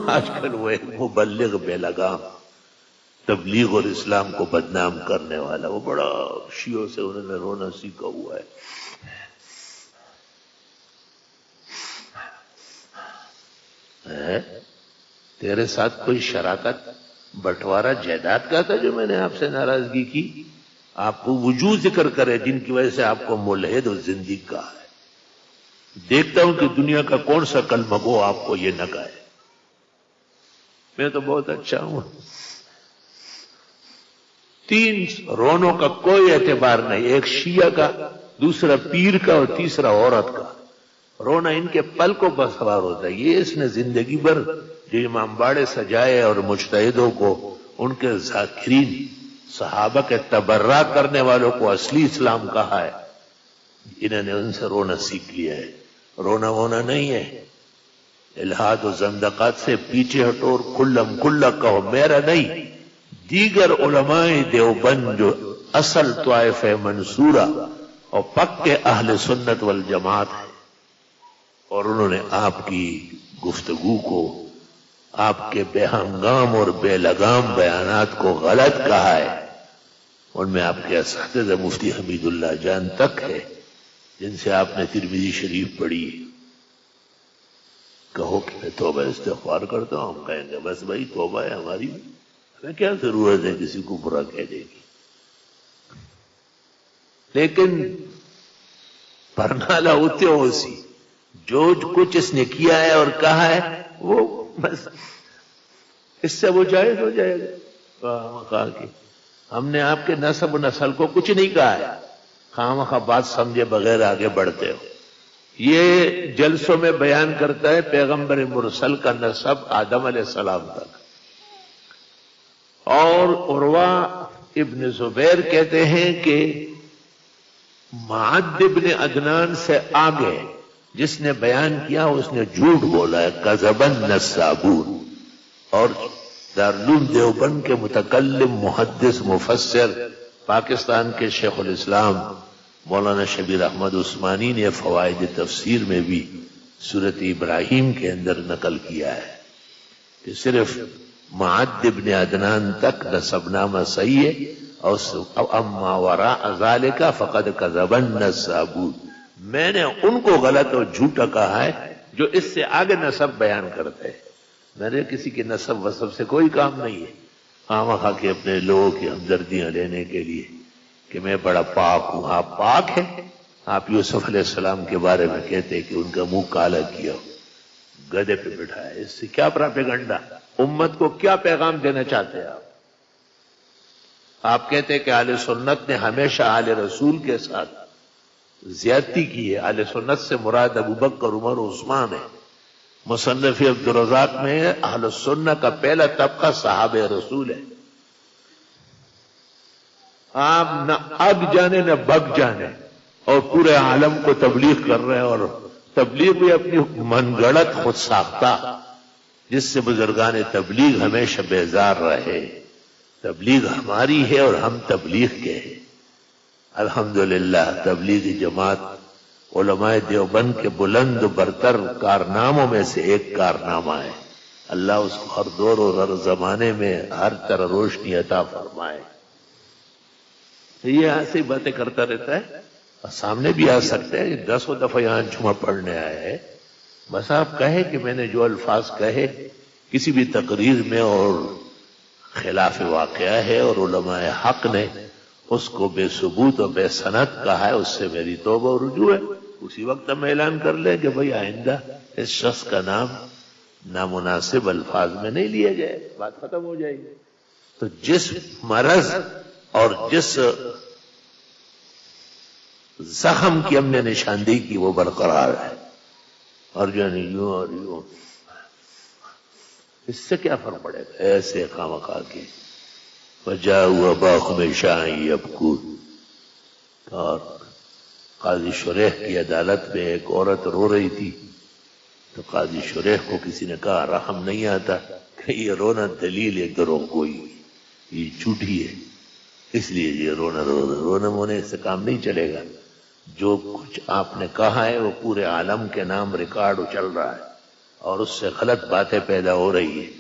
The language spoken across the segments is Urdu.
آج کل وہ ایک مبلغ بے لگام، تبلیغ اور اسلام کو بدنام کرنے والا، وہ بڑا شیعوں سے انہوں نے رونا سیکھا ہوا ہے. تیرے ساتھ کوئی شراکت بٹوارا جائیداد کا تھا جو میں نے آپ سے ناراضگی کی؟ آپ کو وجوہ ذکر کرے جن کی وجہ سے آپ کو ملحد اور زندیق کہا ہے. دیکھتا ہوں کہ دنیا کا کون سا کلمہ گو آپ کو یہ نہ کہے. میں تو بہت اچھا ہوں. 3 رونوں کا کوئی اعتبار نہیں، ایک شیعہ کا، دوسرا پیر کا اور تیسرا عورت کا. رونا ان کے پل کو بسوار ہوتا ہے. یہ اس نے زندگی بھر جو امام باڑے سجائے اور مجتہدوں کو، ان کے ذاکرین صحابہ کے تبرہ کرنے والوں کو اصلی اسلام کہا ہے، انہوں نے ان سے رونا سیکھ لیا ہے. رونا وونا نہیں ہے. الہاد و زندقات سے پیچھے ہٹو اور کلم کلہ کہو، میرا نہیں. دیگر علماء دیوبند جو اصل طائفہ منصورہ اور پکے اہل سنت والجماعت ہے، اور انہوں نے آپ کی گفتگو کو، آپ کے بے ہنگام اور بے لگام بیانات کو غلط کہا ہے. ان میں آپ کے اساتذہ مفتی حمید اللہ جان تک ہے جن سے آپ نے ترمذی شریف پڑھی. کہو کہ میں توبہ استغفار کرتا ہوں، ہم کہیں گے بس بھائی توبہ ہے ہماری، ہمیں کیا ضرورت ہے کسی کو برا کہنے کی. لیکن پرنالا ہوتے ہو سی جو کچھ اس نے کیا ہے اور کہا ہے وہ بس اس سے وہ جائز ہو جائے گا. کہا کہ ہم نے آپ کے نسب و نسل کو کچھ نہیں کہا ہے، خواہ بات سمجھے بغیر آگے بڑھتے ہو. یہ جلسوں میں بیان کرتا ہے پیغمبر مرسل کا نسب آدم علیہ السلام تک. اور عروہ ابن زبیر کہتے ہیں کہ معد ابن عدنان سے آگے جس نے بیان کیا اس نے جھوٹ بولا ہے، کذبن نسابون. اور دارالعلوم دیوبند کے متکلم محدث مفسر پاکستان کے شیخ الاسلام مولانا شبیر احمد عثمانی نے فوائد تفسیر میں بھی سورۃ ابراہیم کے اندر نقل کیا ہے کہ صرف معد ابن عدنان تک نسب نامہ صحیح ہے، اور اما وراء ذالک فقد کذب النسابون. میں نے ان کو غلط اور جھوٹا کہا ہے جو اس سے آگے نسب بیان کرتے ہیں. میرے کسی کے نسب وسب سے کوئی کام نہیں ہے، خواہ کے اپنے لوگوں کی ہمدردیاں لینے کے لیے کہ میں بڑا پاک ہوں. آپ پاک ہیں؟ آپ یوسف علیہ السلام کے بارے میں کہتے ہیں کہ ان کا منہ کالا کیا، گدھے پہ بٹھایا. اس سے کیا پراپیگنڈا؟ امت کو کیا پیغام دینا چاہتے ہیں آپ؟ آپ کہتے ہیں کہ اہل سنت نے ہمیشہ اہل رسول کے ساتھ زیادتی کی ہے. اہل سنت سے مراد ابو بکر، عمر و عثمان ہے. مصنف عبدالرزاق میں اہل سنت کا پہلا طبقہ صحابہ رسول ہے. آپ نہ اگ جانے نہ بگ جانے اور پورے عالم کو تبلیغ کر رہے ہیں، اور تبلیغ بھی اپنی من گڑت خود ساختہ، جس سے بزرگان تبلیغ ہمیشہ بیزار رہے. تبلیغ ہماری ہے اور ہم تبلیغ کے ہیں. الحمدللہ تبلیغی جماعت علماء دیوبند کے بلند و برتر کارناموں میں سے ایک کارنامہ ہے. اللہ اس کو ہر دور اور ہر زمانے میں ہر طرح روشنی عطا فرمائے. یہ ایسی باتیں کرتا رہتا ہے، اور سامنے بھی آ سکتے ہیں. 10 دفعہ یہاں جمعہ پڑھنے آئے ہیں. بس آپ کہیں کہ میں نے جو الفاظ کہے کسی بھی تقریر میں اور خلاف واقعہ ہے اور علماء حق نے اس کو بے ثبوت اور بے سند کہا ہے، اس سے میری توبہ و رجوع ہے. اسی وقت ہم اعلان کر لیں کہ بھئی آئندہ اس شخص کا نام نامناسب الفاظ میں نہیں لیا جائے، بات ختم ہو جائے گی. تو جس مرض اور جس زخم کی ہم نے نشاندہی کی وہ برقرار ہے، اور جو نہیں یوں اور یوں، اس سے کیا فرق پڑے گا؟ ایسے خامخواہ کی وجاءوا اباهم عشاء یبکون. اور قاضی شریح کی عدالت میں ایک عورت رو رہی تھی، تو قاضی شریح کو کسی نے کہا رحم نہیں آتا کہ یہ رونا دلیل ہے دروغ گوئی، یہ جھوٹی ہے، اس لیے یہ رونا مونے سے کام نہیں چلے گا. جو کچھ آپ نے کہا ہے وہ پورے عالم کے نام ریکارڈ چل رہا ہے، اور اس سے غلط باتیں پیدا ہو رہی ہیں،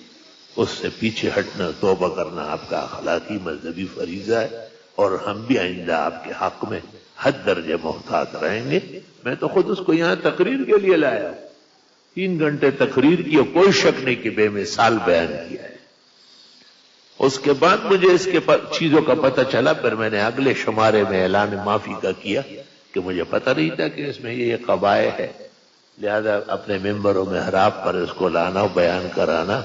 اس سے پیچھے ہٹنا، توبہ کرنا آپ کا اخلاقی مذہبی فریضہ ہے، اور ہم بھی آئندہ آپ کے حق میں حد درجے محتاط رہیں گے۔ میں تو خود اس کو یہاں تقریر کے لیے لایا، 3 گھنٹے تقریر کی، کوئی شک نہیں کہ بے مثال بیان کیا ہے۔ اس کے بعد مجھے اس کے چیزوں کا پتہ چلا، پھر میں نے اگلے شمارے میں اعلان معافی کا کیا کہ مجھے پتہ نہیں تھا کہ اس میں یہ قبائح ہے، لہذا اپنے ممبروں میں حراب پر اس کو لانا و بیان کرانا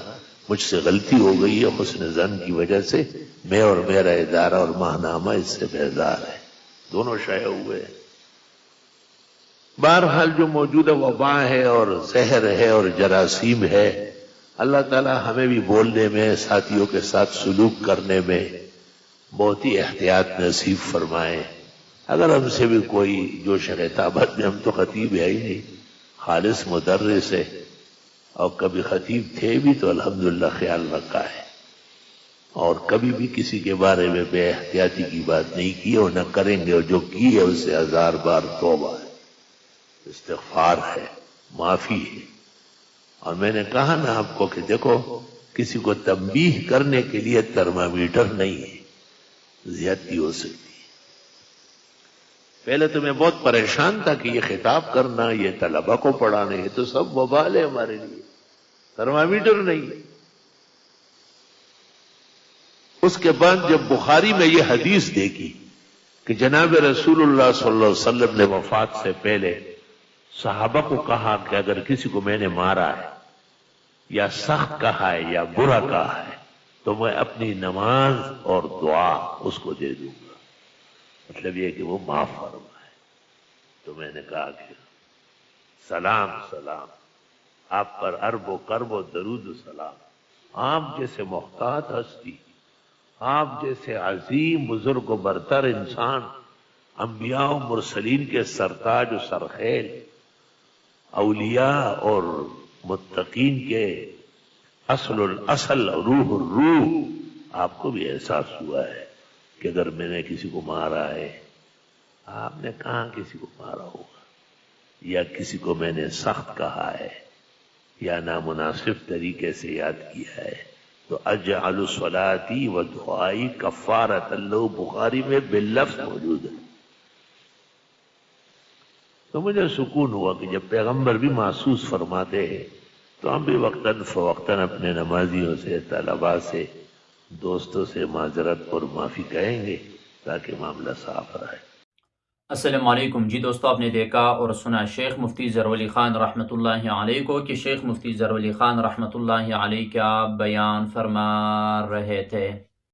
مجھ سے غلطی ہو گئی ہے، حسن ظن کی وجہ سے۔ میں اور میرا ادارہ اور ماہنامہ اس سے بیزار ہے، دونوں شائع ہوئے ہیں۔ بہرحال جو موجودہ وبا ہے اور زہر ہے اور جراثیم ہے، اللہ تعالی ہمیں بھی بولنے میں، ساتھیوں کے ساتھ سلوک کرنے میں بہت ہی احتیاط نصیب فرمائے۔ اگر ہم سے بھی کوئی جو خطابت میں، ہم تو خطیب ہے ہی نہیں، خالص مدرس ہے، اور کبھی خطیب تھے بھی تو الحمدللہ خیال رکھا ہے، اور کبھی بھی کسی کے بارے میں بے احتیاطی کی بات نہیں کی اور نہ کریں گے، اور جو کی ہے اس سے 1000 بار توبہ ہے، استغفار ہے، معافی ہے۔ اور میں نے کہا نا آپ کو کہ دیکھو، کسی کو تنبیہ کرنے کے لیے ترمامیٹر نہیں ہے، زیادتی ہو سکتی ہے۔ پہلے تو میں بہت پریشان تھا کہ یہ خطاب کرنا، یہ طلبہ کو پڑھانا، یہ تو سب وبال ہے ہمارے لیے، ترمامیٹر نہیں ہے۔ اس کے بعد جب بخاری میں یہ حدیث دیکھی کہ جناب رسول اللہ صلی اللہ علیہ وسلم نے وفات سے پہلے صحابہ کو کہا کہ اگر کسی کو میں نے مارا ہے یا سخت کہا ہے یا برا کہا ہے تو میں اپنی نماز اور دعا اس کو دے دوں گا، مطلب یہ کہ وہ معاف فرمائے۔ تو میں نے کہا کہ سلام سلام، آپ پر عرب و کرب و درود و سلام، آپ جیسے محتاط ہستی، آپ جیسے عظیم بزرگ و برتر انسان، انبیاء و مرسلین کے سرتاج و سرخیل، اولیاء اور متقین کے اصل الاصل روح الروح، آپ کو بھی احساس ہوا ہے کہ اگر میں نے کسی کو مارا ہے، آپ نے کہاں کسی کو مارا ہوگا، یا کسی کو میں نے سخت کہا ہے یا نامناسب طریقے سے یاد کیا ہے، تو اجعل صلاتی و دعائی کفارۃ له، بخاری میں باللفظ موجود ہے۔ تو مجھے سکون ہوا کہ جب پیغمبر بھی محسوس فرماتے ہیں تو ہم بھی وقتاً فوقتاً اپنے نمازیوں سے، طلباء سے، دوستوں سے معذرت اور معافی کہیں گے تاکہ معاملہ صاف رہے۔ السلام علیکم جی دوستو، آپ نے دیکھا اور سنا شیخ مفتی ظہور علی خان رحمۃ اللہ علیہ کو کہ شیخ مفتی ظہور علی خان رحمۃ اللہ علیہ کیا بیان فرما رہے تھے۔